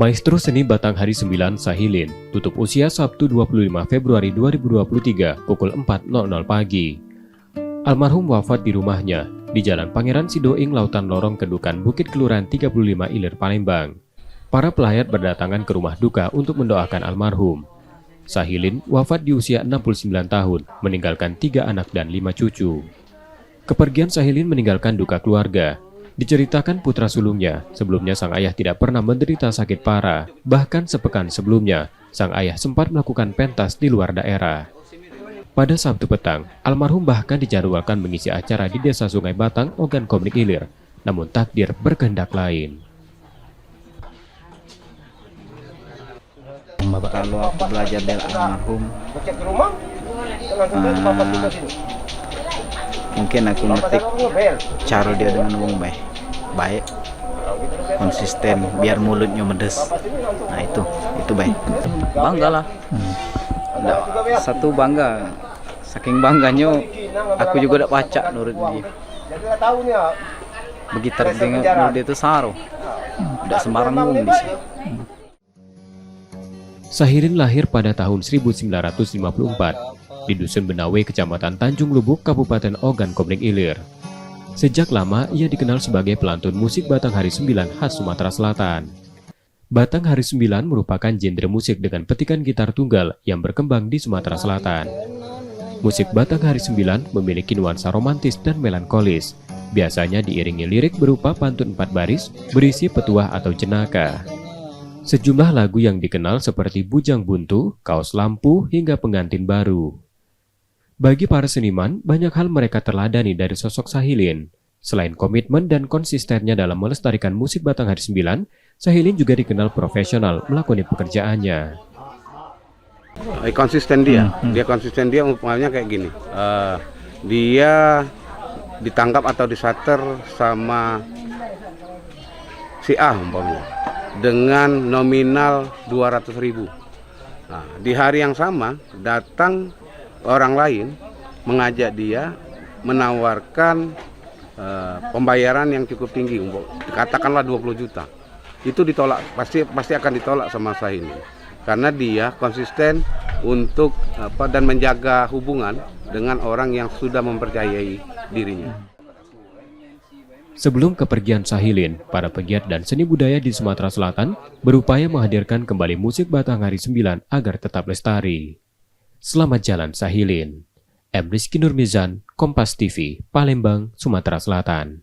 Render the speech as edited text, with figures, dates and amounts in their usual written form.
Maestro seni Batanghari 9 Sahilin tutup usia Sabtu 25 Februari 2023 pukul 4.00 pagi. Almarhum wafat di rumahnya di Jalan Pangeran Sidoing, Lautan Lorong, Kedukan, Bukit Kelurahan 35 Ilir, Palembang. Para pelayat berdatangan ke rumah duka untuk mendoakan almarhum. Sahilin wafat di usia 69 tahun, meninggalkan 3 anak dan 5 cucu. Kepergian Sahilin meninggalkan duka keluarga. Diceritakan putra sulungnya, sebelumnya sang ayah tidak pernah menderita sakit parah. Bahkan sepekan sebelumnya, sang ayah sempat melakukan pentas di luar daerah. Pada Sabtu petang, almarhum bahkan dijadwalkan mengisi acara di Desa Sungai Batang, Ogan Komering Ilir. Namun takdir berkehendak lain. Kalau aku belajar dari almarhum, mungkin aku ngetik cara dia dengan wong baik, konsisten, biar mulutnya medes. Nah itu baik. Bangga lah. Satu bangga, saking bangganya aku juga udah baca menurut dia. Begitu dengar menurut dia itu saru, tidak sembarang ngomong di sini. Sahilin lahir pada tahun 1954 di Dusun Benawe, Kecamatan Tanjung Lubuk, Kabupaten Ogan Komering Ilir. Sejak lama ia dikenal sebagai pelantun musik Batanghari 9 khas Sumatera Selatan. Batanghari 9 merupakan genre musik dengan petikan gitar tunggal yang berkembang di Sumatera Selatan. Musik Batanghari 9 memiliki nuansa romantis dan melankolis, biasanya diiringi lirik berupa pantun 4 baris berisi petuah atau jenaka. Sejumlah lagu yang dikenal seperti Bujang Buntu, Kaos Lampu, hingga Pengantin Baru. Bagi para seniman, banyak hal mereka teladani dari sosok Sahilin. Selain komitmen dan konsistennya dalam melestarikan musik Batanghari 9, Sahilin juga dikenal profesional melakoni pekerjaannya. Konsisten dia, konsisten dia umpamanya kayak gini. Dia ditangkap atau disater sama si A umpamanya dengan nominal 200.000. Nah, di hari yang sama datang orang lain mengajak dia menawarkan pembayaran yang cukup tinggi, katakanlah 20 juta. Itu ditolak, pasti akan ditolak sama Sahilin. Karena dia konsisten untuk dan menjaga hubungan dengan orang yang sudah mempercayai dirinya. Sebelum kepergian Sahilin, para pegiat dan seni budaya di Sumatera Selatan berupaya menghadirkan kembali musik Batanghari 9 agar tetap lestari. Selamat jalan Sahilin. M. Rizky Nurmizan, Kompas TV, Palembang, Sumatera Selatan.